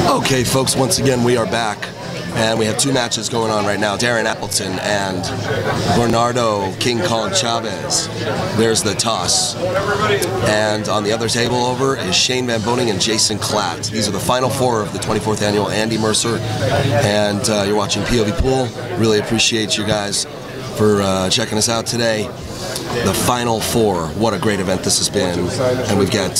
Okay, folks, once again, we are back. And we have two matches going on right now. Darren Appleton and Bernardo King Kong Chavez. There's the toss. And on the other table over is Shane VanBoening and Jason Klatt. These are the final four of the 24th annual Andy Mercer. And you're watching POVPOOL. Really appreciate you guys for checking us out today. The final four. What a great event this has been. And we've got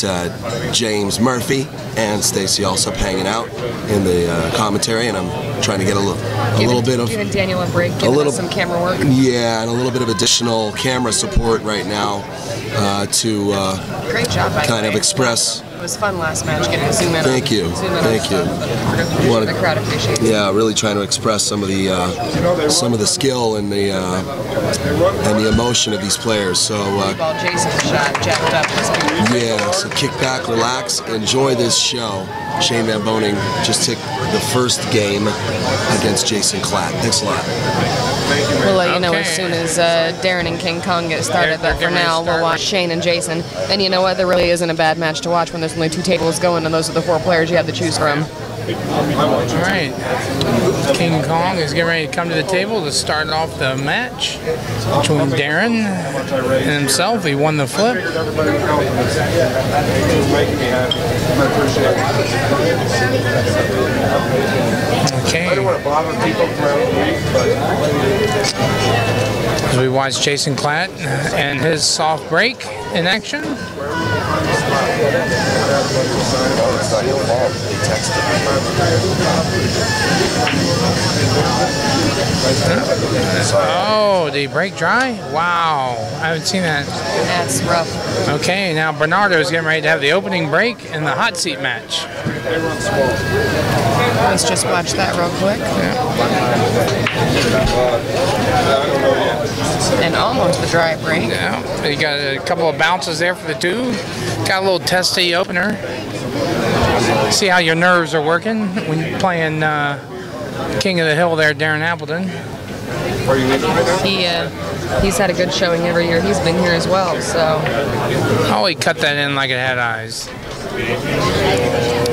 James Murphy and Stacy Allsup hanging out in the commentary, and I'm trying to get a little bit of giving Daniel a break, giving some camera work. Yeah, and a little bit of additional camera support right now to great job, kind of express. It was fun last match getting to zoom in. Thank you. The crowd appreciates it. Yeah, really trying to express some of the skill and the emotion of these players. So Jason shot jacked up. Yeah, so kick back, relax, enjoy this show. Shane VanBoening just took the first game against Jason Klatt. Thanks a lot. We'll let you know as soon as Darren and King Kong get started, but for now we'll watch Shane and Jason. And you know what, there really isn't a bad match to watch when there's only two tables going, and those are the four players you have to choose from. All right, King Kong is getting ready to come to the table to start off the match between Darren and himself. He won the flip. Okay. As we watch Jason Klatt and his soft break in action. Oh, did he break dry? Wow, I haven't seen that. That's rough. Okay, now Bernardo is getting ready to have the opening break in the hot seat match. Let's just watch that real quick. And almost the dry break. Yeah, you got a couple of bounces there for the two. Got a little testy opener. See how your nerves are working when you're playing King of the Hill there, Darren Appleton. He's had a good showing every year he's been here as well, so. Oh, he cut that in like it had eyes.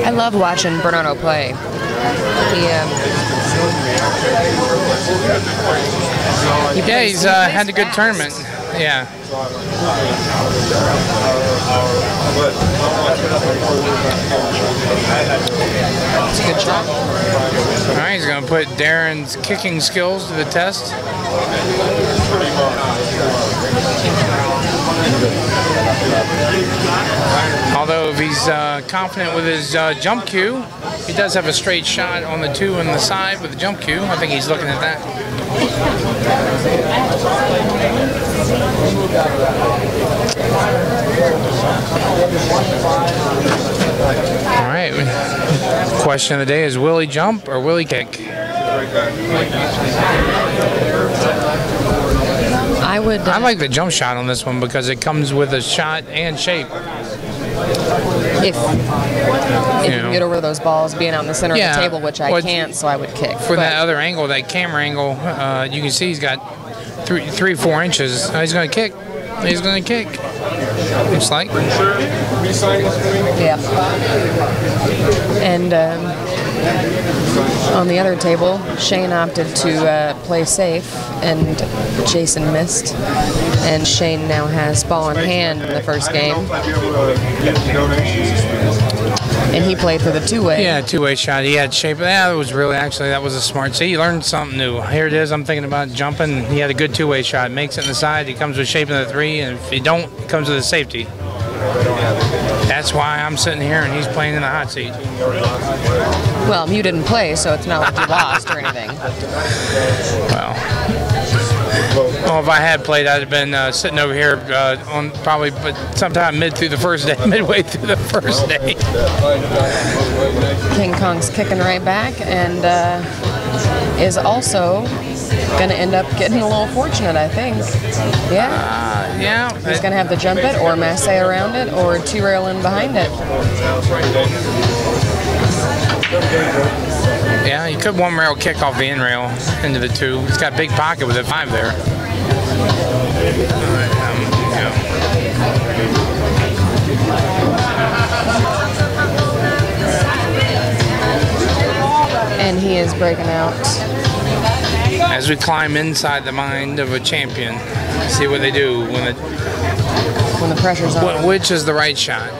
I love watching Bernardo play. He's had a good tournament. Yeah. It's a good shot. All right, he's going to put Darren's kicking skills to the test. Although if he's confident with his jump cue, he does have a straight shot on the two on the side with the jump cue. I think he's looking at that. All right. Question of the day is, will he jump or will he kick? I like the jump shot on this one because it comes with a shot and shape. If you can get over those balls being out in the center of the table, which I can't, so I would kick. From that other angle, that camera angle, you can see he's got 3-4 inches. He's going to kick. He's going to kick. Looks like. Yeah. And on the other table, Shane opted to play safe, and Jason missed. And Shane now has ball in hand in the first game. And he played for the two-way. Yeah, two-way shot. He had shape. Yeah, that was a smart. See, you learned something new. Here it is. I'm thinking about jumping. He had a good two-way shot. Makes it in the side. He comes with shape in the three. And if he don't, it comes with a safety. That's why I'm sitting here and he's playing in the hot seat. Well, you didn't play, so it's not like you lost or anything. Well, if I had played, I'd have been sitting over here on probably sometime midway through the first day. King Kong's kicking right back and is also going to end up getting a little fortunate, I think. Yeah. Yeah. He's going to have to jump it or masse around it or two-rail in behind it. Yeah, you could one-rail kick off the in-rail into the two. He's got a big pocket with a 5 there. breaking out. As we climb inside the mind of a champion, see what they do when the pressure's on. Which is the right shot?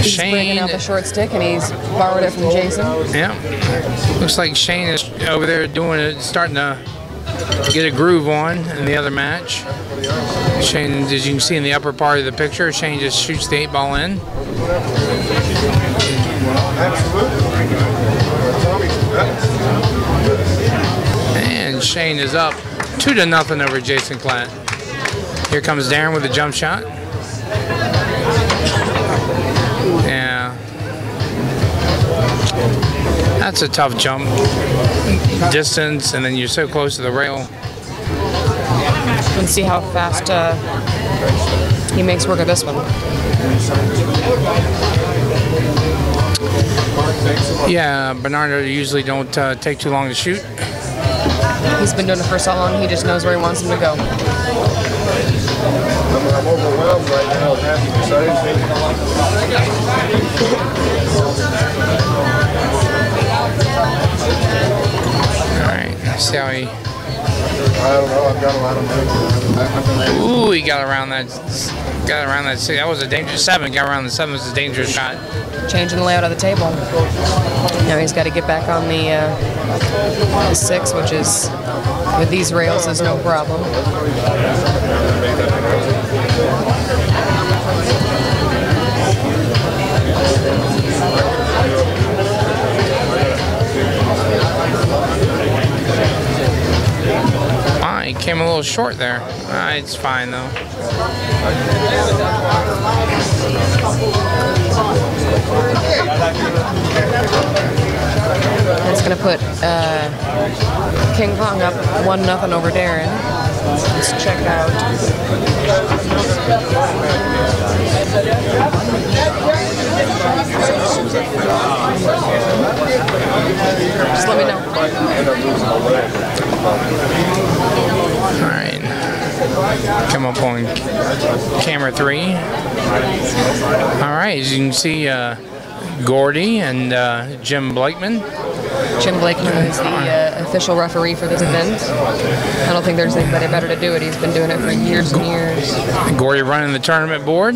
He's breaking out the short stick, and he's borrowed it from Jason. Yeah. Looks like Shane is over there doing it, starting to get a groove on in the other match. Shane, as you can see in the upper part of the picture, Shane just shoots the 8-ball in. And Shane is up 2-0 over Jason Klatt. Here comes Darren with a jump shot. Yeah. That's a tough jump. Distance, and then you're so close to the rail. And see how fast he makes work of this one. Yeah, Bernardo usually don't take too long to shoot. He's been doing it for so long, he just knows where he wants him to go. I'm overwhelmed right now. Alright, see how he... I don't know, I've got a lot of money. Ooh, he got around that 6. That was a dangerous 7. Got around the 7 was a dangerous shot. Changing the layout of the table. Now he's got to get back on the 6, which is, with these rails, is no problem. He came a little short there. It's fine though. It's going to put King Kong up 1-0 over Darren. Let's check out. Just let me know. All right. Come up on camera 3. All right, as you can see, Gordy and Jim Blakeman. Jim Blakeman is the official referee for this event. I don't think there's anybody better to do it. He's been doing it for years and years. Gordy running the tournament board.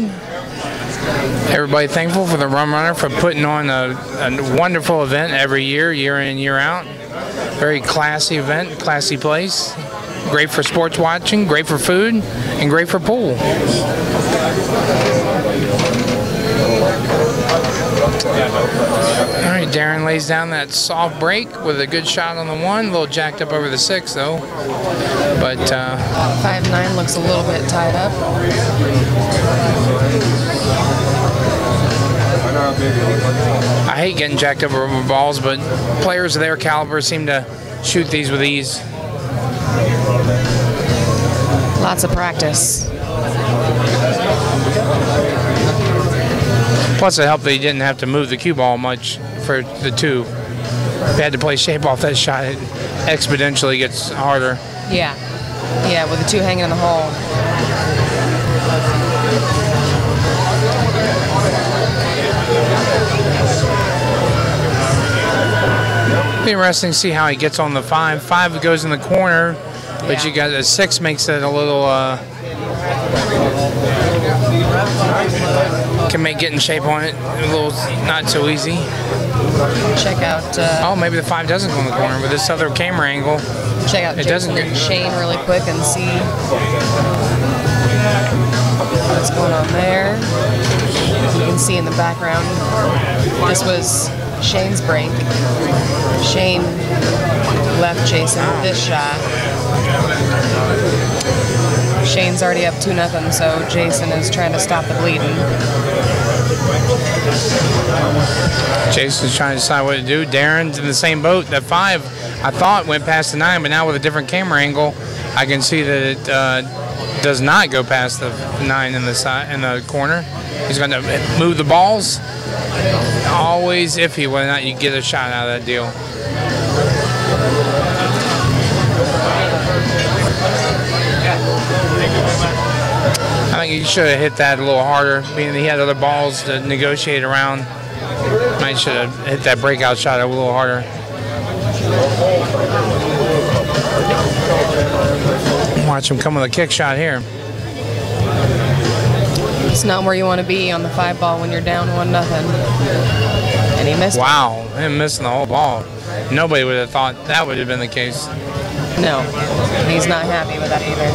Everybody thankful for the Rum Runner for putting on a wonderful event every year, year in, year out. Very classy event, classy place. Great for sports watching, great for food, and great for pool. All right, Darren lays down that soft break with a good shot on the 1. A little jacked up over the 6, though. But 5-9 looks a little bit tied up. I hate getting jacked up over balls, but players of their caliber seem to shoot these with ease. Lots of practice. Plus, it helped that he didn't have to move the cue ball much for the 2. They had to play shape off that shot. It exponentially gets harder. Yeah. Yeah, with the 2 hanging in the hole. It'll be interesting to see how he gets on the 5. 5 goes in the corner, but you got a 6 makes it a little can make getting shape on it a little not so easy. Check out. Oh, maybe the 5 doesn't go in the corner with this other camera angle. Check out Jason and Shane really quick and see what's going on there. You can see in the background, this was Shane's break. Shane left Jason with this shot. Shane's already up 2-0, so Jason is trying to stop the bleeding. Jason's trying to decide what to do. Darren's in the same boat. That 5, I thought, went past the 9, but now with a different camera angle, I can see that it does not go past the 9 in the side in the corner. He's going to move the balls. Always iffy whether or not you get a shot out of that deal. I think he should have hit that a little harder, being that he had other balls to negotiate around. might should have hit that breakout shot a little harder. Watch him come with a kick shot here. It's not where you want to be on the 5-ball when you're down 1-0. And he missed. Wow, him missing the whole ball. Nobody would have thought that would have been the case. No, he's not happy with that either.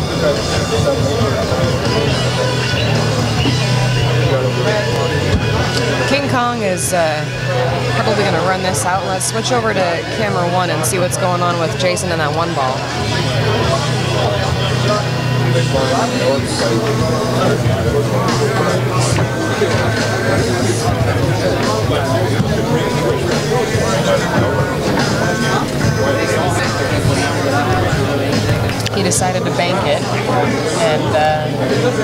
King Kong is probably going to run this out. Let's switch over to camera 1 and see what's going on with Jason and that 1 ball. He decided to bank it and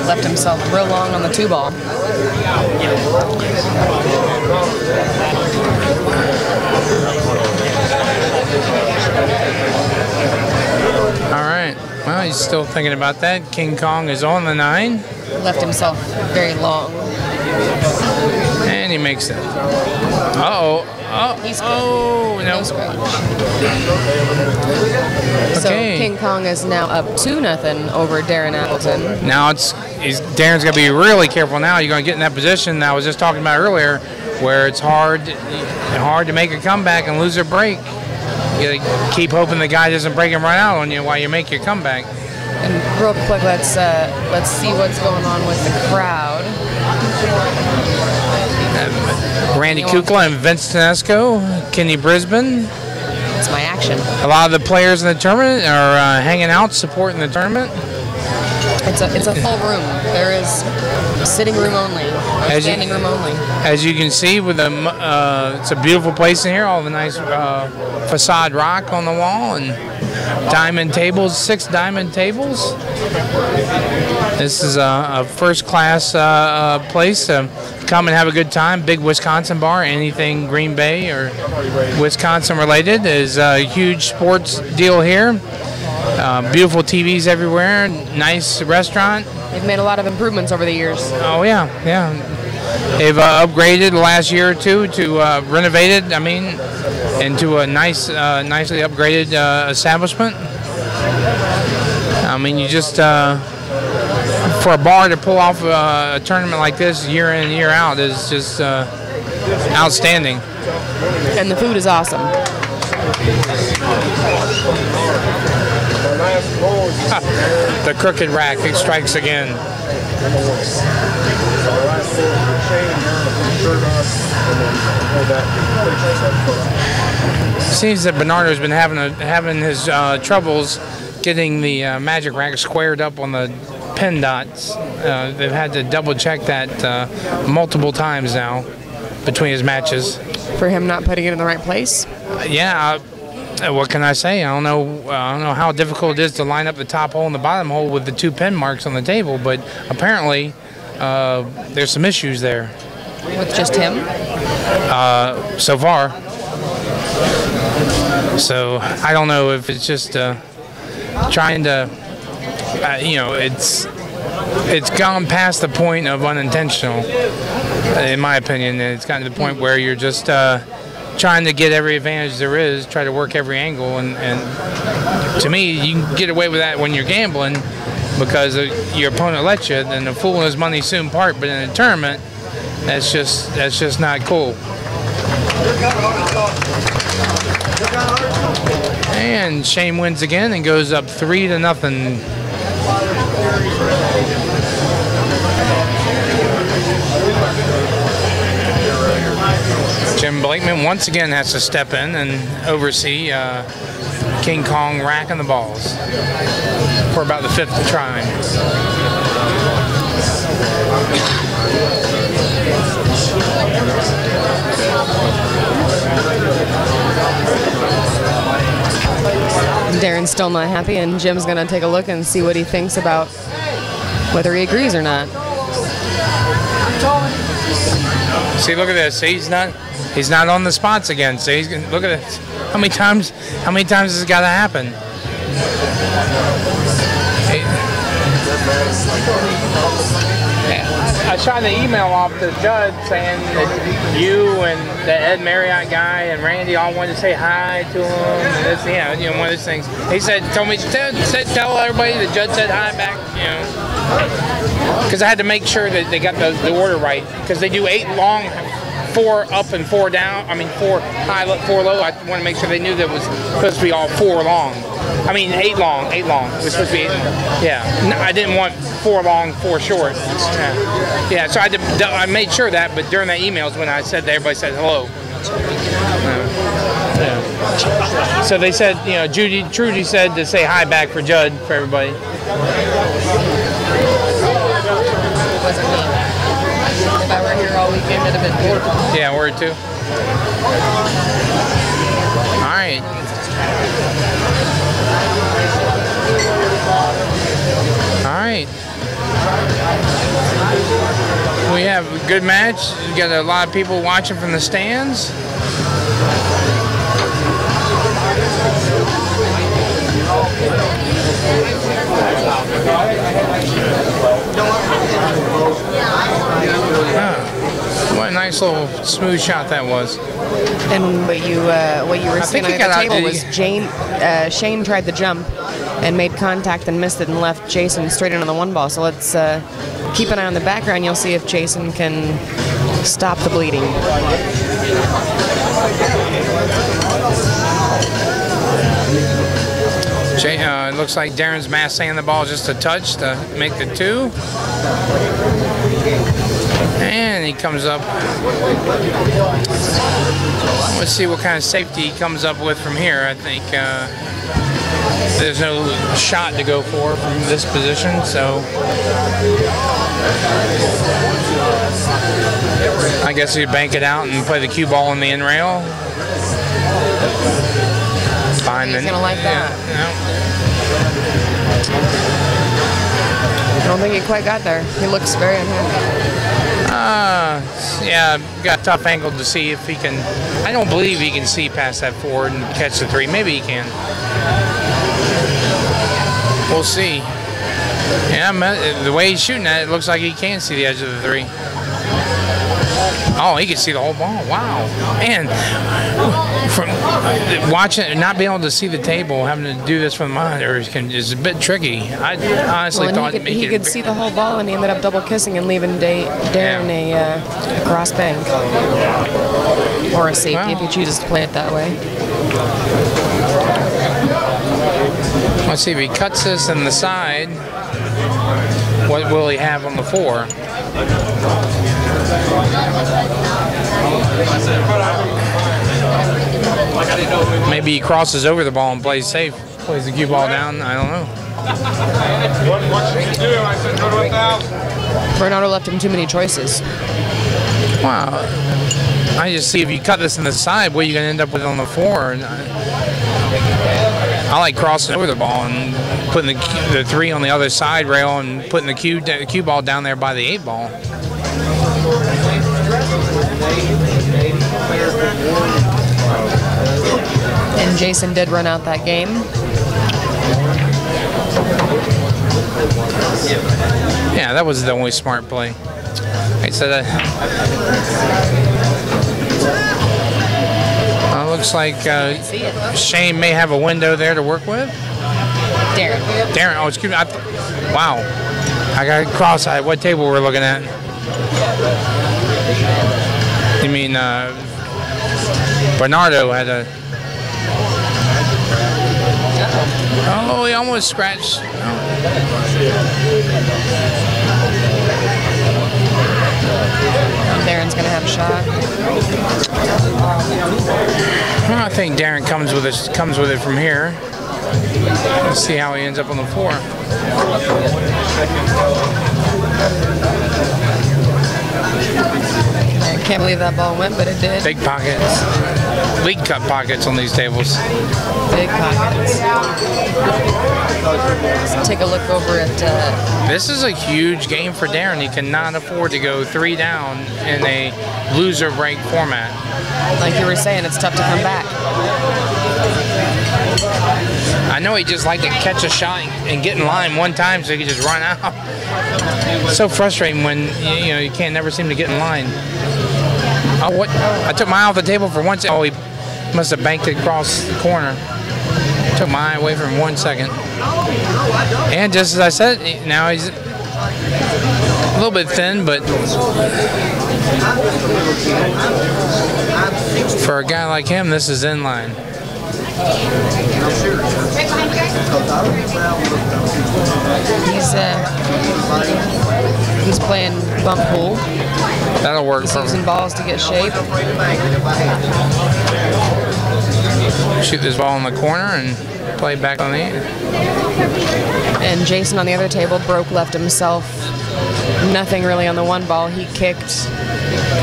left himself real long on the 2-ball. All right. Well, he's still thinking about that. King Kong is on the 9. Left himself very long. And he makes it. Uh-oh. Oh, no. So King Kong is now up 2-0 over Darren Appleton. Now Darren's got to be really careful now. You're going to get in that position that I was just talking about earlier where it's hard to make a comeback and lose a break. You keep hoping the guy doesn't break him right out on you while you make your comeback. And real quick, let's see what's going on with the crowd. Randy Kukla and Vince Tedesco, Kenny Brisbane. It's my action. A lot of the players in the tournament are hanging out, supporting the tournament. It's a full room. There is sitting room only, or standing room only. As you can see, with it's a beautiful place in here. All the nice facade rock on the wall and diamond tables, 6 diamond tables. This is a first-class place to come and have a good time. Big Wisconsin bar. Anything Green Bay or Wisconsin related is a huge sports deal here. Beautiful TVs everywhere. Nice restaurant. They've made a lot of improvements over the years. Oh yeah. They've upgraded the last year or two to renovated. I mean, into a nicely upgraded establishment. I mean, you just for a bar to pull off a tournament like this year in and year out is just outstanding. And the food is awesome. The crooked rack strikes again. Seems that Bernardo's been having his troubles getting the magic rack squared up on the pin dots. They've had to double check that multiple times now between his matches. For him not putting it in the right place? Yeah. What can I say? I don't know how difficult it is to line up the top hole and the bottom hole with the 2 pin marks on the table, but apparently there's some issues there. With just him? So far. So I don't know if it's just trying to, it's gone past the point of unintentional, in my opinion. It's gotten to the point where you're just trying to get every advantage there is, try to work every angle, and to me, you can get away with that when you're gambling because your opponent lets you, and the fool and his money soon part. But in a tournament, that's just not cool. And Shane wins again and goes up 3-0. Jim Blakeman once again has to step in and oversee King Kong racking the balls for about the 5th try. Darren's still not happy, and Jim's going to take a look and see what he thinks about whether he agrees or not. See, look at this. See, he's not on the spots again. See, look at this. How many times has it got to happen? shot an email off to Judd saying that you and the Ed Marriott guy and Randy all wanted to say hi to him. And this, yeah, you know, one of those things. He said, told me, tell everybody that Judd said hi back, you know. Because I had to make sure that they got the order right. Because they do 8 long, 4 up and 4 down. I mean, 4 high, 4 low. I want to make sure they knew that it was supposed to be all 4 long. I mean, 8 long, 8 long. It was supposed to be 8 long. Yeah. No, I didn't want 4 long, 4 short. Yeah, so I made sure of that, but during the emails when I said that, everybody said hello. Yeah. So they said, you know, Trudy said to say hi back for Judd, for everybody. It wasn't me. If I were here all weekend, it'd have been beautiful. Yeah, word too. All right. All right. We have a good match. We got a lot of people watching from the stands. What a nice little smooth shot that was. And what you were saying on the table was Shane tried the jump and made contact and missed it and left Jason straight into the 1 ball. So let's keep an eye on the background. You'll see if Jason can stop the bleeding. It looks like Darren's massing the ball just a touch to make the 2. And he comes up. Let's see what kind of safety he comes up with from here. I think there's no shot to go for from this position, so I guess you bank it out and play the cue ball in the in rail. Fine. He's gonna like that. Yeah. I don't think he quite got there. He looks very unhappy. Yeah, got a tough angle to see if he can. I don't believe he can see past that 4 and catch the 3. Maybe he can. We'll see. Yeah, the way he's shooting at it, looks like he can see the edge of the 3. Oh, he can see the whole ball. Wow. Man, from watching, not being able to see the table, having to do this from the monitor is a bit tricky. I honestly thought he could see the whole ball, and he ended up double kissing and leaving Darren a cross bank. Or a safety if he chooses to play it that way. Let's see if he cuts this in the side. What will he have on the 4? Maybe he crosses over the ball and plays safe. Plays the cue ball down. I don't know. Bernardo left him too many choices. Wow. I just see if you cut this in the side, what are you going to end up with on the 4? And I like crossing over the ball and putting the 3 on the other side rail and putting the cue ball down there by the 8 ball. And Jason did run out that game. Yeah, that was the only smart play. I said looks like Shane may have a window there to work with. Darren. Oh, excuse me. Wow. I got cross-eyed. What table we're looking at? You mean Bernardo had a... Oh, he almost scratched. Darren's going to have a shot. I think Darren comes with it from here. Let's see how he ends up on the 4. I can't believe that ball went, but it did. Big pockets. League Cup pockets on these tables. Big pockets. Let's take a look over at... This is a huge game for Darren. He cannot afford to go 3 down in a loser break format. Like you were saying, it's tough to come back. I know he just liked to catch a shot and get in line one time so he could just run out. It's so frustrating when you can't never seem to get in line. Oh, what? I took my eye off the table for 1 second. Oh, he must have banked it across the corner. Took my eye away from 1 second. And just as I said, now he's a little bit thin, but for a guy like him, this is in line. He's playing bump pool. That'll work. He's using balls to get shape. Shoot this ball in the corner and play back on the end. And Jason on the other table left himself nothing really on the one ball. He kicked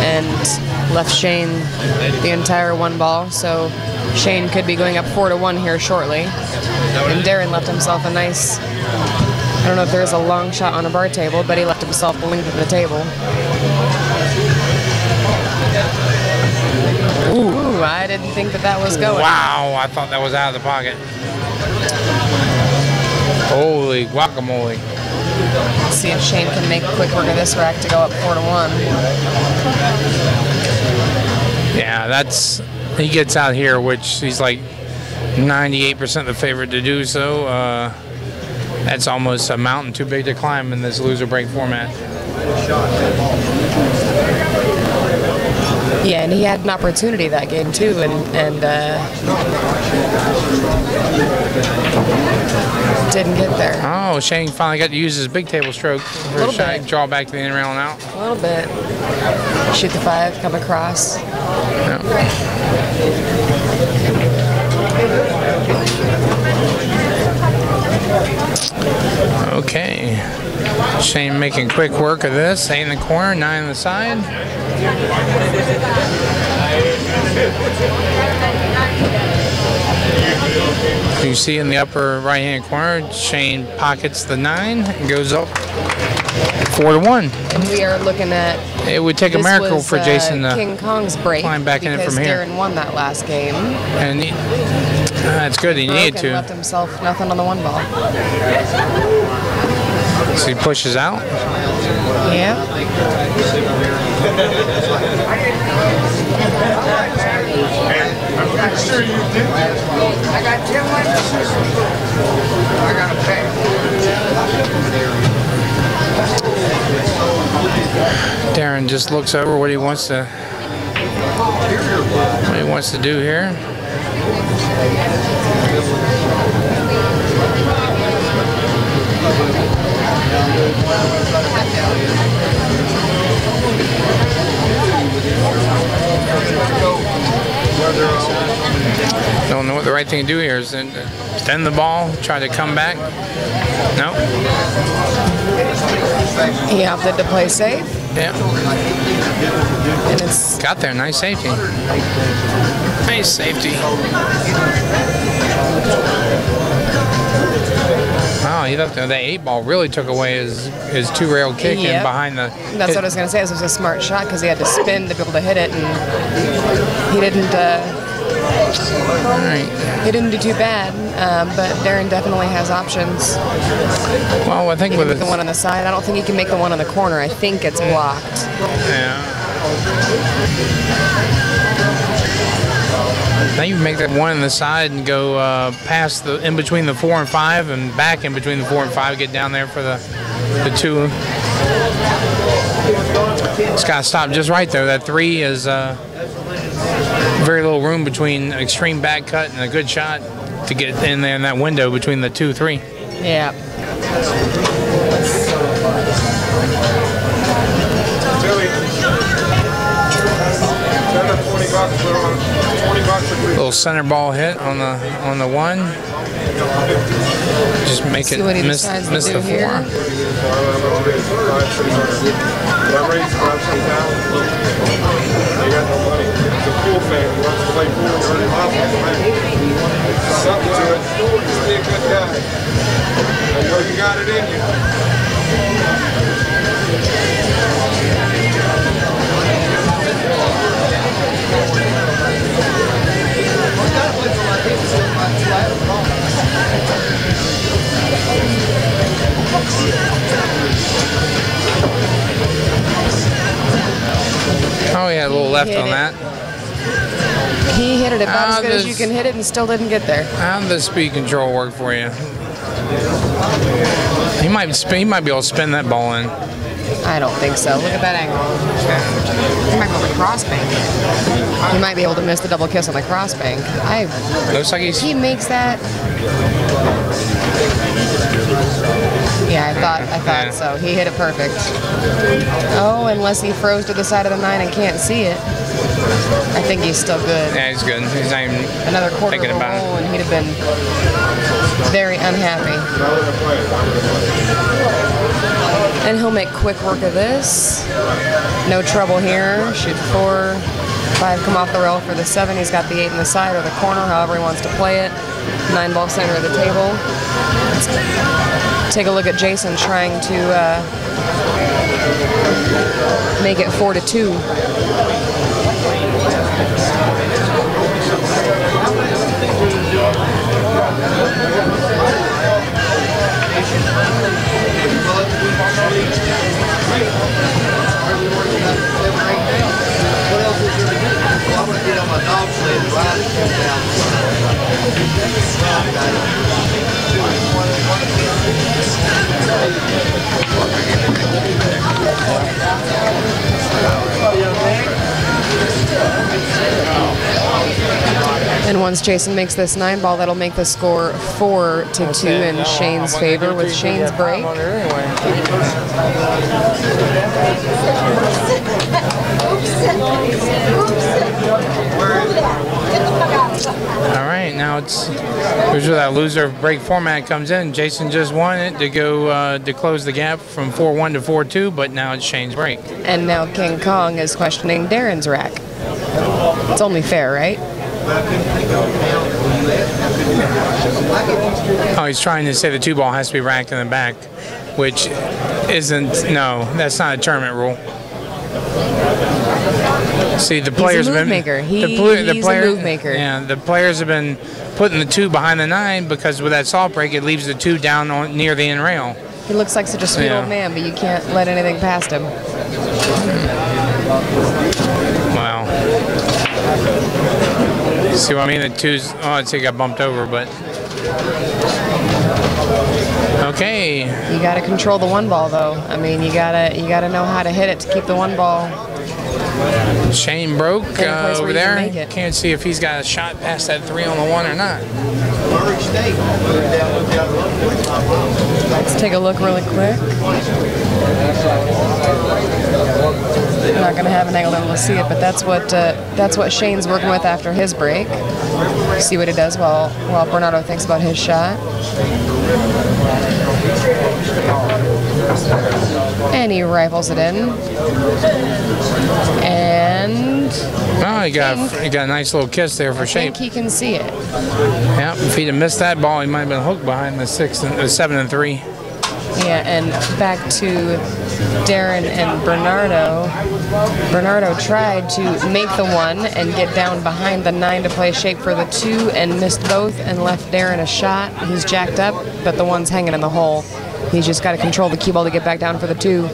and left Shane the entire one ball. So Shane could be going up 4-1 here shortly. And Darren left himself a nice, I don't know if there's a long shot on a bar table, but he left himself the length of the table. Ooh, I didn't think that was going. Wow, I thought that was out of the pocket. Holy guacamole. Let's see if Shane can make quick work of this rack to go up 4-1. Yeah, he gets out here, which he's like 98% the favorite to do so. That's almost a mountain too big to climb in this loser break format. Yeah, and he had an opportunity that game too, and didn't get there. Oh, Shane finally got to use his big table stroke for a shot, draw back to the end rail and out. A little bit. Shoot the 5, come across. Yeah. Okay. Shane making quick work of this. 8 in the corner, 9 on the side. You see in the upper right-hand corner, Shane pockets the 9 and goes up 4-1. And we are looking at. It would take a miracle for Jason to King Kong's break climb back in it from here. Darren won that last game. And that's good. He needed to. Left himself nothing on the one ball. So he pushes out. Yeah. I'm sure you did. I got 10 minutes. I got to pay. Darren just looks over what he wants to do here. Don't know what the right thing to do here is. Extend the ball, try to come back. No. He opted to play safe. Yeah. And it's got there. Nice safety. Nice safety. Wow, he thought that 8-ball really took away his 2-rail kick in behind the. That's what I was going to say. This was a smart shot because he had to spin to be able to hit it, and he didn't. He didn't do too bad, but Darren definitely has options. Well, I think he with can make the one on the side, I don't think he can make the one on the corner. I think it's blocked. Yeah. Now you make that one on the side and go past in between the 4 and 5 and back in between the 4 and 5. Get down there for the 2. It's got to stop just right though. That 3 is very little room between extreme back cut and a good shot to get in there in that window between the 2-3. Yeah. Little center ball hit on the 1. Just make it miss the 4. Something to it. Just be a good guy. I know you got it in you. a little left on that. He hit it about as good as you can hit it and still didn't get there. How did the speed control work for you? He might be able to spin that ball in. I don't think so. Look at that angle. He might be able to cross bank it. He might be able to miss the double kiss on the cross bank. Looks like he makes that. Yeah, I thought so. He hit it perfect. Oh, unless he froze to the side of the 9 and can't see it. I think he's still good. Yeah, he's good. He's not even another quarter of a thinking about roll, and he'd have been very unhappy. And he'll make quick work of this. No trouble here. Shoot 4, 5 come off the rail for the 7. He's got the 8 in the side or the corner, however he wants to play it. 9 ball center of the table. Let's take a look at Jason trying to make it 4-2. And once Jason makes this 9 ball, that'll make the score 4-2 in Shane's favor with Shane's break. All right, now here's where that loser break format comes in. Jason just won it to go to close the gap from 4-1 to 4-2, but now it's Shane's break. And now King Kong is questioning Darren's rack. It's only fair, right? Oh, he's trying to say the 2 ball has to be racked in the back, which isn't. No, that's not a tournament rule. See, the players he's a move maker. He's a move maker. Yeah, the players have been putting the 2 behind the 9 because with that salt break, it leaves the 2 down near the end rail. He looks like such a sweet old man, but you can't let anything past him. Wow. See what I mean? The 2's. Oh, I'd say it got bumped over, but. Okay. You got to control the 1 ball, though. I mean, you gotta know how to hit it to keep the 1 ball. Shane broke over there. Can't see if he's got a shot past that 3 on the 1 or not. Let's take a look really quick. I'm not going to have an angle to see it, but that's what Shane's working with after his break. See what he does while Bernardo thinks about his shot. And he rifles it in. And oh, he got a nice little kiss there for Shane. I think he can see it. Yeah, if he'd have missed that ball, he might have been hooked behind the 7 and 3. Yeah, and back to Darren and Bernardo. Bernardo tried to make the 1 and get down behind the 9 to play shape for the 2 and missed both and left Darren a shot. He's jacked up, but the 1's hanging in the hole. He's just got to control the cue ball to get back down for the 2.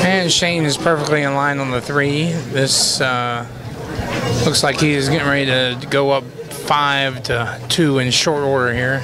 And Shane is perfectly in line on the 3. This looks like he is getting ready to go up 5-2 in short order here.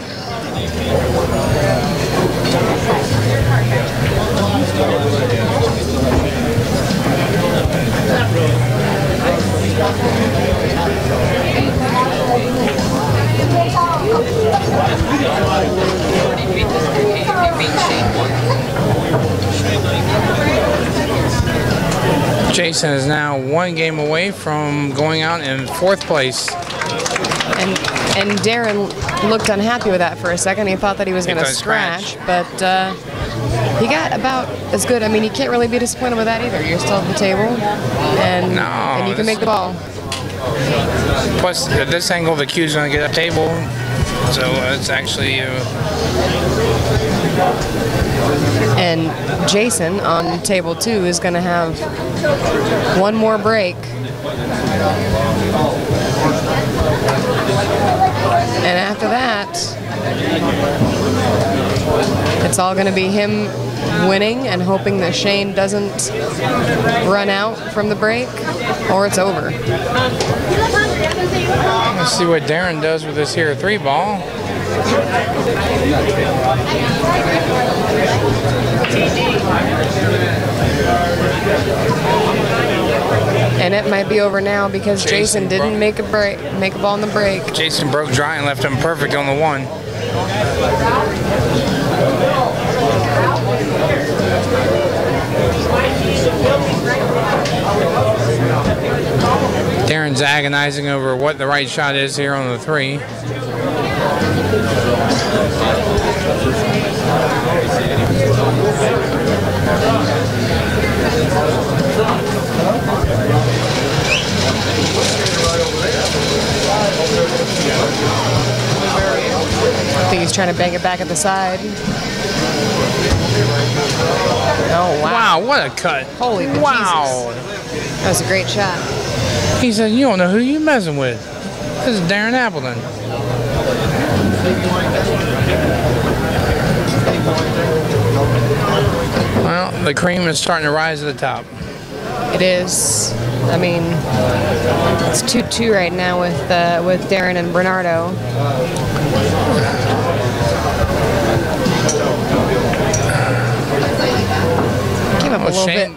Jason is now 1 game away from going out in 4th place. And Darren looked unhappy with that for a second. He thought that he was going to scratch, but he got about as good. I mean, you can't really be disappointed with that either. You're still at the table, and you can make the ball. Plus, at this angle, the cue's going to get up table, so it's actually. And Jason on table 2 is going to have 1 more break. And after that, It's all going to be him winning and hoping that Shane doesn't run out from the break, or it's over. Let's see what Darren does with this here 3-ball. And it might be over now because Jason didn't make a ball in the break. Jason broke dry and left him perfect on the 1. Darren's agonizing over what the right shot is here on the 3. I think he's trying to bang it back at the side. Oh, wow. Wow, what a cut. Holy bejesus. Wow. That was a great shot. He said, you don't know who you messing with. This is Darren Appleton. Well, the cream is starting to rise to the top. It is. I mean, it's 2-2 right now with Darren and Bernardo. Came up a little bit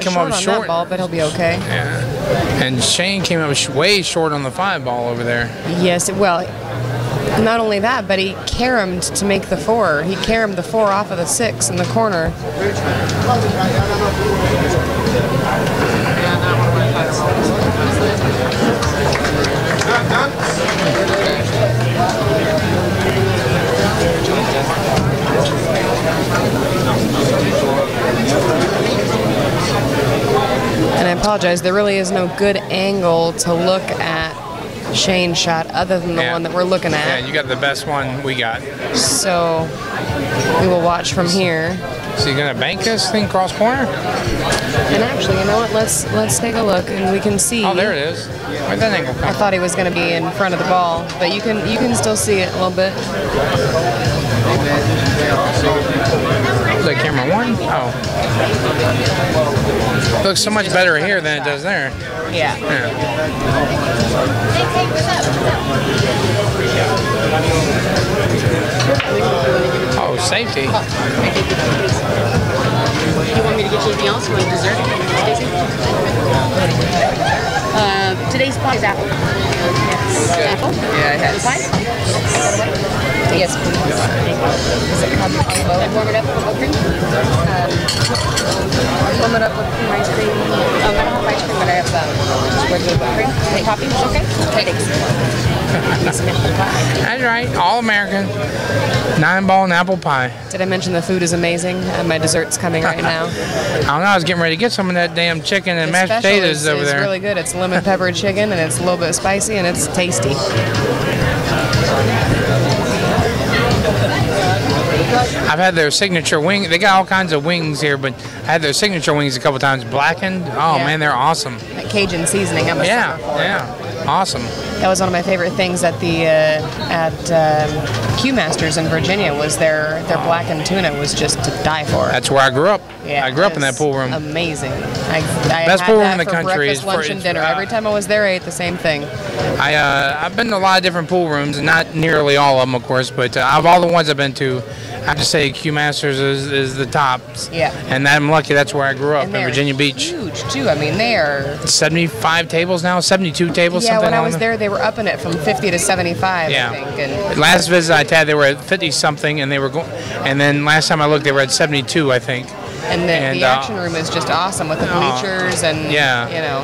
came short up on short. that ball, but he'll be okay. Yeah. And Shane came up way short on the 5-ball over there. Yes, well, not only that, but he caromed to make the 4. He caromed the 4 off of the 6 in the corner. And I apologize, there really is no good angle to look at Shane's shot other than the one that we're looking at. Yeah, you got the best one we got. So we will watch from here. So you gonna bank this thing cross corner? And actually, you know what? Let's take a look and we can see. Oh, there it is. Where'd that angle come? I thought he was going to be in front of the ball, but you can still see it a little bit. Is that camera 1? Oh. Looks so much better here than it does there. Yeah. Oh, safety. You want me to get you anything else? You want dessert, Stacy? Today's pie is apple. Yes. Apple? Yeah, yes. Pie? Yes, please. Is it warm it up with cream? Warm it up with cream ice cream. I don't have ice cream, but I have just regular whipped cream. Any toppings? Okay. Thanks. That's right. All American. 9-ball and apple pie. Did I mention the food is amazing? And my dessert's coming right now. I don't know. I was getting ready to get some of that damn chicken and mashed potatoes over there. It's really good. It's lemon pepper chicken, and it's a little bit spicy, and it's tasty. I've had their signature wing. They got all kinds of wings here, but I had their signature wings a couple times. Blackened. Oh, Yeah. man, they're awesome. That Cajun seasoning, I'm a sucker for it. Yeah. Awesome. That was one of my favorite things at the Q Masters in Virginia. Was their blackened tuna was just to die for. That's where I grew up. Yeah, I grew up in that pool room. Amazing. I Best had pool room that in the for country breakfast, is lunch, and dinner. Every time I was there, I ate the same thing. I've been to a lot of different pool rooms, not nearly all of them, of course, but of all the ones I've been to, I have to say Q Masters is the top. Yeah. And I'm lucky that's where I grew up, And in they're Virginia Beach. Huge too. I mean, they are. 75 tables now, 72 tables. Yeah, something when I along was there, they were upping it from 50 to 75. Yeah. I think. And Last visit I had, they were at 50 something, and they were going. And then last time I looked, they were at 72, I think. the action room is just awesome with the bleachers and yeah. you know.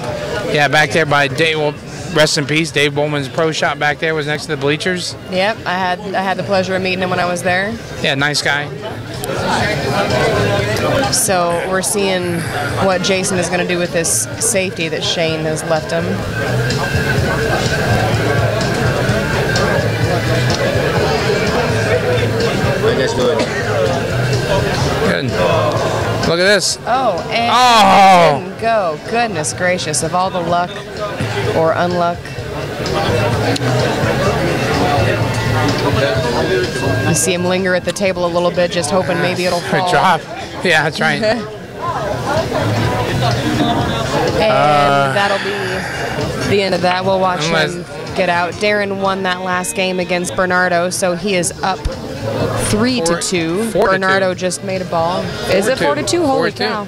Yeah, back there by Dave. Well, rest in peace. Dave Bowman's pro shop back there was next to the bleachers. Yep, I had the pleasure of meeting him when I was there. Yeah, nice guy. So we're seeing what Jason is going to do with this safety that Shane has left him. Good. Look at this. Oh, and Oh! it didn't go. Goodness gracious, of all the luck or unluck. You see him linger at the table a little bit, just hoping maybe it'll fall. Good job. Yeah, that's right. And that'll be the end of that. We'll watch him get out. Darren won that last game against Bernardo, so he is up 3-2. Bernardo just made a ball. Is it 4-2? Holy cow.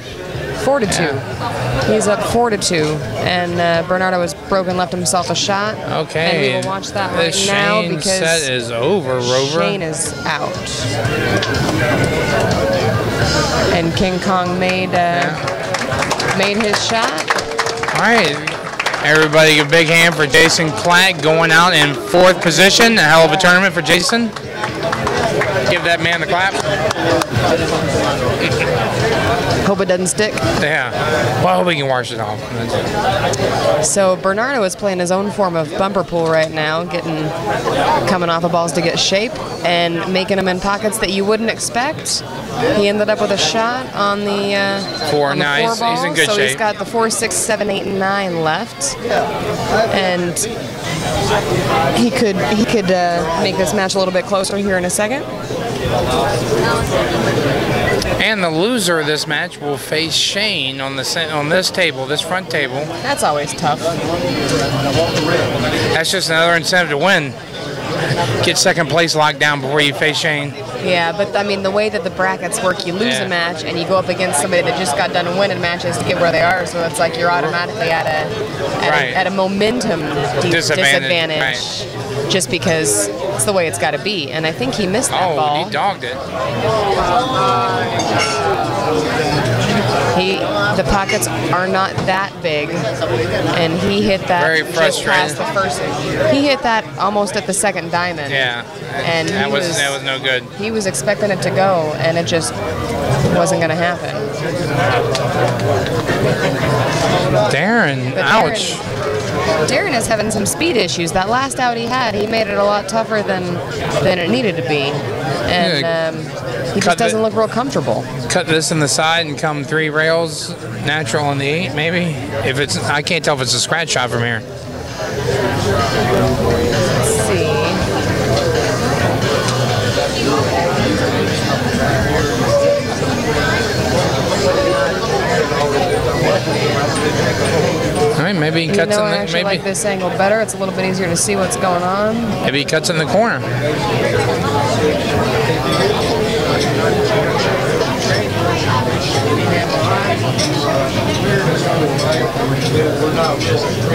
4-2. Yeah. He's up 4-2, and Bernardo has broken, left himself a shot. Okay. And we will watch that right now because set is over, Rover. Shane is out. And King Kong made his shot. All right. Everybody give a big hand for Jason Klatt going out in 4th position. A hell of a tournament for Jason. Give that man the clap. Hope it doesn't stick. Yeah. Well, I hope we can wash it off. So Bernardo is playing his own form of bumper pool right now, coming off of balls to get shape and making them in pockets that you wouldn't expect. He ended up with a shot on the 4. on the Nice. 4 balls. He's in good so shape. He's got the 4, 6, 7, 8, and 9 left, and he could make this match a little bit closer here in a second. And the loser of this match will face Shane on this table, this front table. That's always tough. That's just another incentive to win. Get 2nd place locked down before you face Shane. Yeah, but I mean the way that the brackets work, you lose a match and you go up against somebody that just got done winning matches to get where they are. So it's like you're automatically at a momentum disadvantage. Right. Just because it's the way it's got to be. And I think he missed that ball. Oh, he dogged it. The pockets are not that big, and he hit that Very just past frustrating. the first. He hit that almost at the 2nd diamond. Yeah, and that was no good. He was expecting it to go, and it just wasn't going to happen. Darren, ouch. Darren is having some speed issues. That last out he had, he made it a lot tougher than it needed to be, and he just doesn't look real comfortable. Cut this in the side and come 3 rails, natural on the 8, maybe. If it's, I can't tell if it's a scratch shot from here. Let's see. All right, maybe he cuts I actually like this angle better. It's a little bit easier to see what's going on. Maybe he cuts in the corner.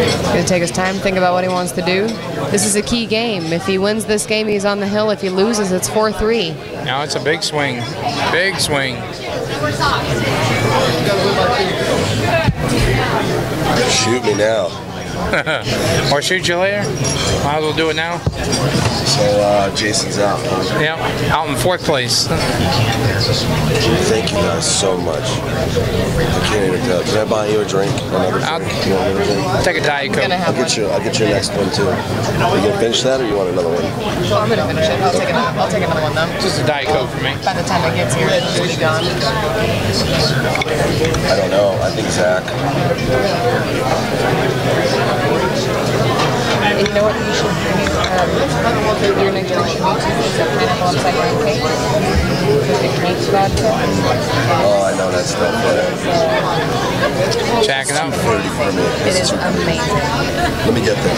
He's going to take his time, think about what he wants to do. This is a key game. If he wins this game, he's on the hill. If he loses, it's 4-3. Now it's a big swing. Big swing. Shoot me now. Or shoot you later. Might as well do it now. So Jason's out. Yep, out in 4th place. Thank you guys so much. I can't even tell. Can I buy you a drink? Another drink? You want another drink? Take a Diet Coke. I'll get your next one too. Are you gonna finish that, or you want another one? Well, I'm gonna finish it. I'll take another one though. Just a Diet Coke for me. By the time it gets here, it'll be gone. I don't know. I think Zach. And you know what you should do? Your next drink should be pineapple upside down cake. With the cake vodka. Oh, I know that stuff. Check it out. It is amazing. Let me get that.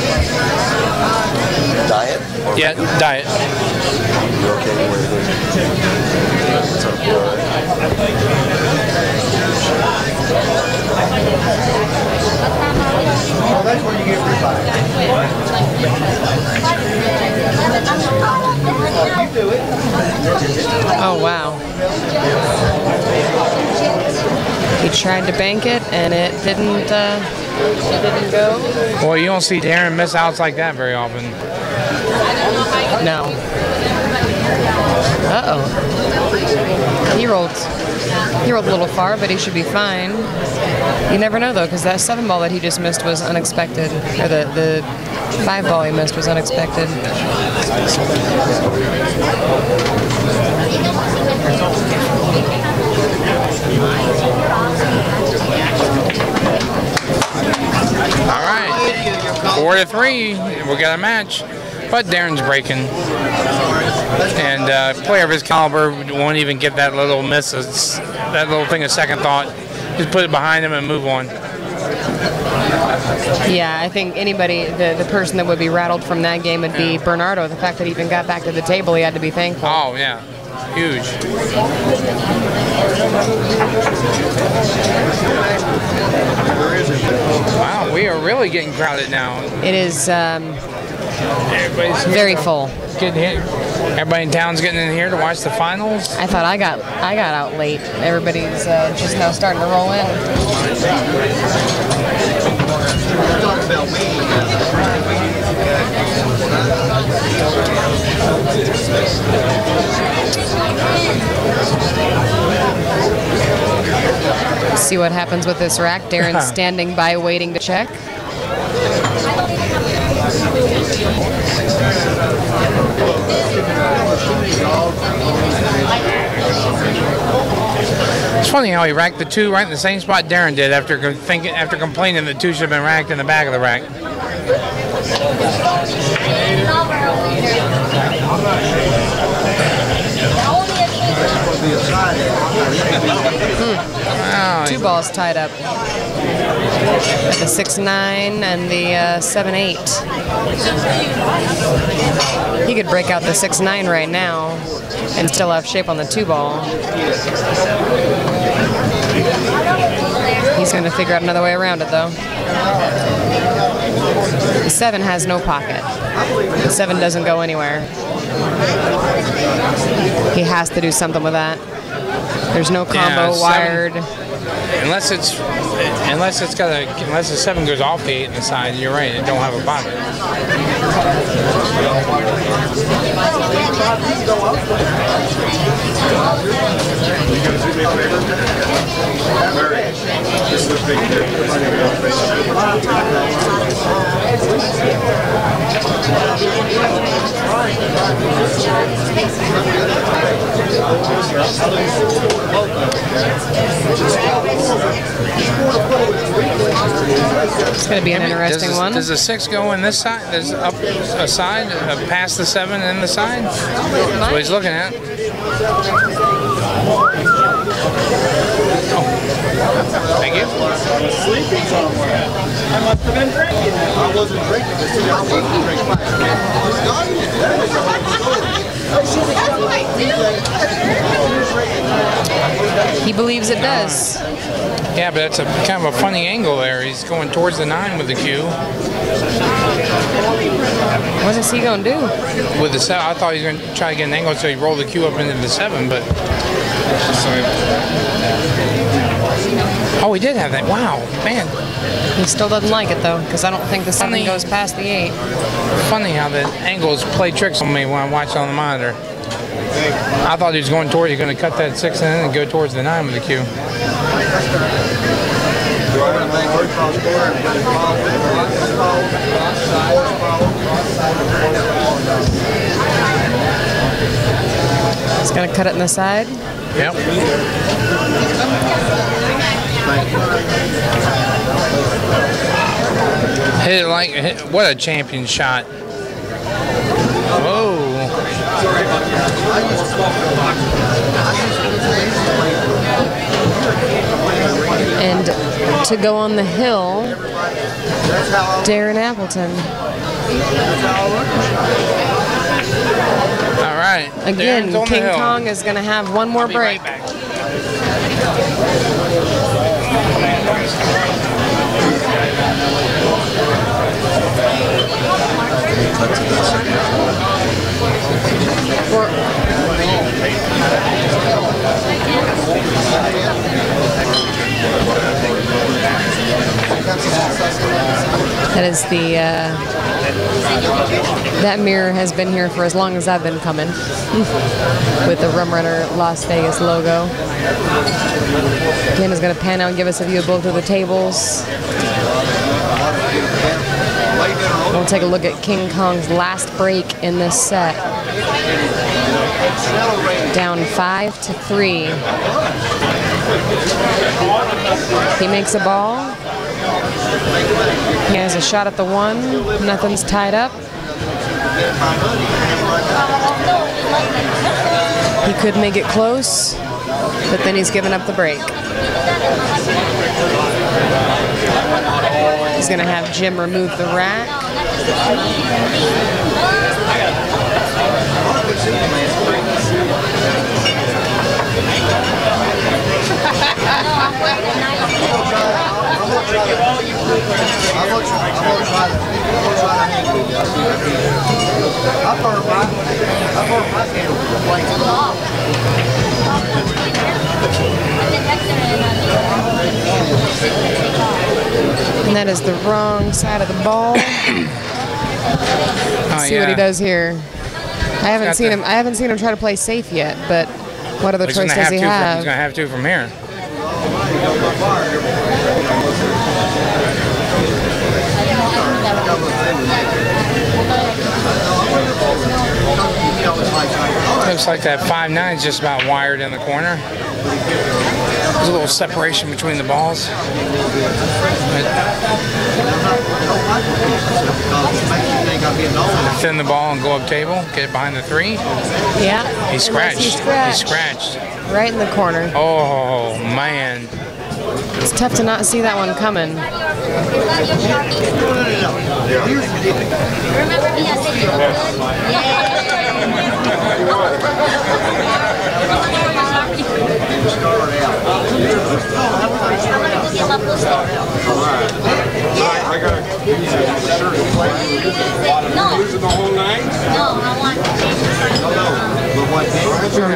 Diet? Or Yeah, diet. You okay with it? What's up, you all Oh, that's where you get free Oh, wow. He tried to bank it, and it didn't go. Well, you don't see Darren miss outs like that very often. No. Uh-oh. He rolled a little far, but he should be fine. You never know, though, because that 7 ball that he just missed was unexpected. Or the 5 ball he missed was unexpected. All right. 4-3. We got a match. But Darren's breaking. And a player of his caliber won't even get that little miss, that little thing of second thought. Just put it behind him and move on. Yeah, I think anybody, the person that would be rattled from that game would be Bernardo. The fact that he even got back to the table, he had to be thankful. Oh, yeah. Huge. Wow, we are really getting crowded now. It is very full. Everybody in town's getting in here to watch the finals. I thought I got out late. Everybody's just now starting to roll in. See what happens with this rack. Darren's standing by waiting to check. It's funny how he racked the two right in the same spot Darren did after complaining the two should have been racked in the back of the rack. Wow, two balls tied up. The 6-9 and the 7-8. He could break out the 6-9 right now and still have shape on the 2-ball. He's going to figure out another way around it, though. The 7 has no pocket. The 7 doesn't go anywhere. He has to do something with that. There's no combo wired. Unless the 7 goes off the 8 in the side, you're right, it don't have a pocket. It's going to be an interesting one. Does the 6 go in this side? There's up a side, past the 7 and the side? That's what he's looking at. Oh. Thank you. Sleeping somewhere. I must have been drinking. I wasn't drinking. I wasn't drinking. He believes it does. Yeah, but that's a kind of a funny angle there. He's going towards the 9 with the cue. What is he going to do? With the 7, I thought he was going to try to get an angle so he rolled the cue up into the 7, but... Oh, he did have that. Wow, man. He still doesn't like it, though, because I don't think the 7 goes past the 8. Funny how the angles play tricks on me when I watch on the monitor. I thought he was going towards, he's going to cut that 6 in and go towards the 9 with the cue. He's going to cut it in the side. Yep. Hit it like, what a champion shot. Whoa. And to go on the hill, Darren Appleton. All right. Again, King Kong is going to have one more break. Right back. That is the, that mirror has been here for as long as I've been coming with the Rum Runner Las Vegas logo. Ken is going to pan out and give us a view of both of the tables. We'll take a look at King Kong's last break in this set. Down 5-3. He makes a ball. He has a shot at the 1. Nothing's tied up. He could make it close, but then he's given up the break. He's going to have Jim remove the rack. And that is the wrong side of the ball. Let's see what he does here. I haven't seen him. I haven't seen him try to play safe yet. But what other choice does he have? He's gonna have to from here. Looks like that 5-9 is just about wired in the corner. There's a little separation between the balls. Thin the ball and go up table, get it behind the 3. Yeah. He scratched. He scratched. Right in the corner. Oh, man. It's tough to not see that one coming. Remember me? I said you look good?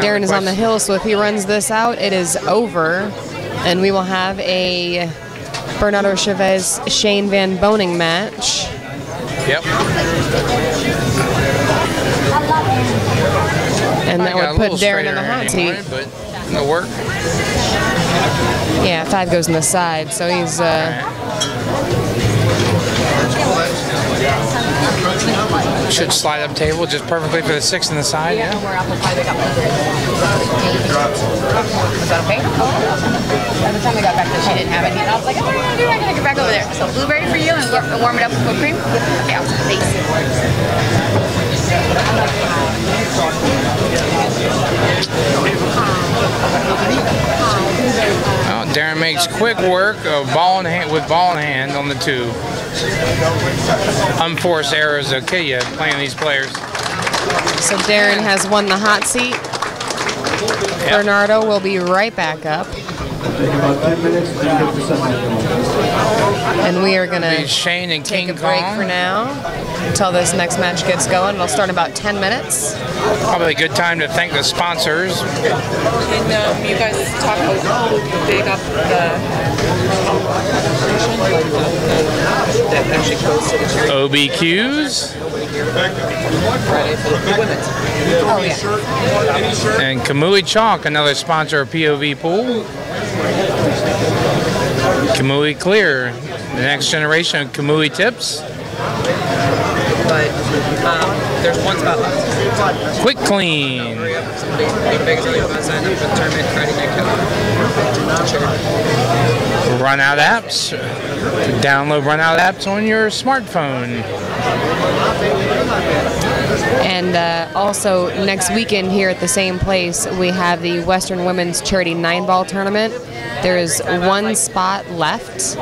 Darren is on the hill, so if he runs this out, it is over. And we will have a Bernardo Chavez Shane VanBoening match. Yep. And that would put Darren in the hot seat. But it'll work. Yeah, 5 goes in the side, so he's should slide up table just perfectly for the 6 in the side. Yeah. Was that okay? By the time we got back there, she didn't have it. And I was like, oh, I gotta get back over there. So blueberry for you and warm it up with whipped cream. Okay, I'll taste it. Well, Darren makes quick work of ball in hand with ball in hand on the 2. Unforced errors will kill you playing these players. So Darren has won the hot seat. Yep. Bernardo will be right back up. And we are going to take a break for now until this next match gets going. It'll start in about 10 minutes. Probably a good time to thank the sponsors. And you guys talk big up the that actually goes to the charity. OBQs. Friday for the women's. Oh, yeah. And Kamui Chalk, another sponsor of POVPOOL. Kamui Clear, the next generation of Kamui tips. But there's one spot left. Quick Clean. Run Out apps. Download Run Out apps on your smartphone. And also next weekend here at the same place, we have the Western Women's Charity 9-ball tournament. There is 1 spot left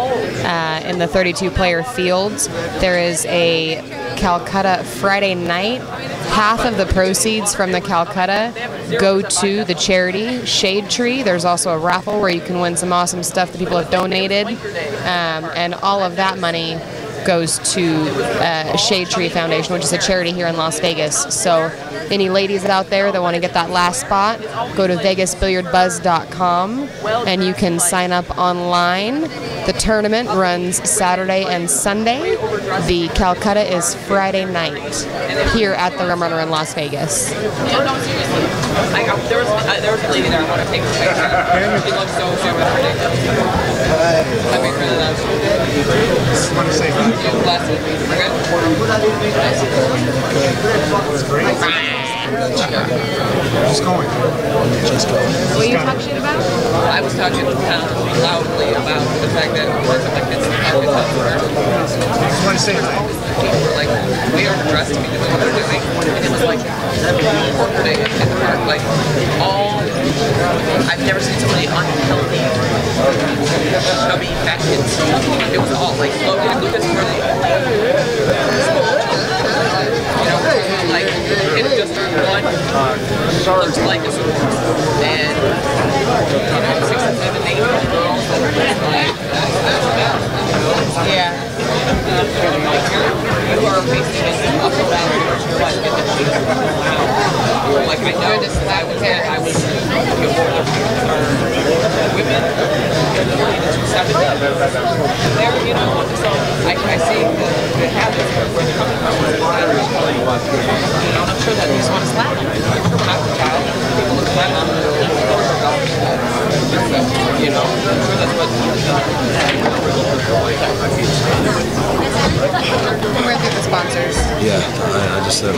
in the 32-player fields. There is a Calcutta Friday night. Half of the proceeds from the Calcutta go to the charity Shade Tree. There's also a raffle where you can win some awesome stuff that people have donated. And all of that money goes to Shade Tree Foundation, which is a charity here in Las Vegas. So any ladies out there that want to get that last spot, go to vegasbilliardbuzz.com and you can sign up online. The tournament runs Saturday and Sunday. The Calcutta is Friday night here at the Rum Runner in Las Vegas. There was a lady there I want to take a picture. She looks so ridiculous. That'd be really nice. Bless it. Just going. What you talk shit about? I was talking kind of loudly about the fact that something like this is how it's Just want to say that. people were like way underestimating what they're doing, and it was like pork thing in the park. Like I've never seen so many unhealthy, chubby fat kids. It was all like Logan, Lucas, like it just one looks like a super and 6 and 7, 8 girls that are just like Yeah. you are facing an upper bound like I know I was women 40 to 70 there, so I see the habits where they're coming from. I'm sure that they just want to slap them. I'm sure when I was a child, people would slap them. I'm sure that's what We're through the sponsors. Yeah, I just said